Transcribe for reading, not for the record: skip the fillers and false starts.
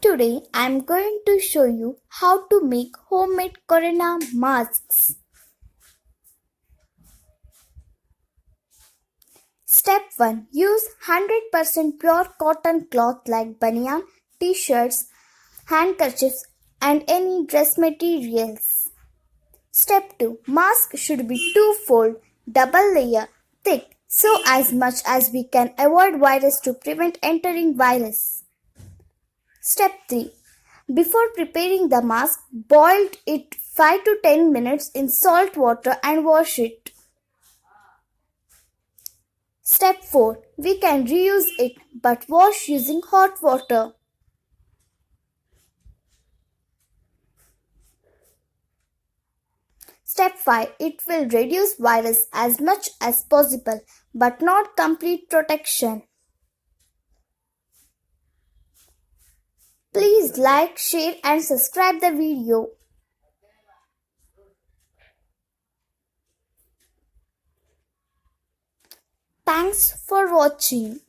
Today I'm going to show you how to make homemade corona masks. Step 1. Use 100% pure cotton cloth like banian, t-shirts, handkerchiefs and any dress materials. Step 2. Mask should be two-fold, double layer, thick, so as much as we can avoid virus to prevent entering virus. Step 3. Before preparing the mask, boil it 5 to 10 minutes in salt water and wash it. Step 4. We can reuse it but wash using hot water. Step 5. It will reduce virus as much as possible but not complete protection. Please like, share and subscribe the video. Thanks for watching.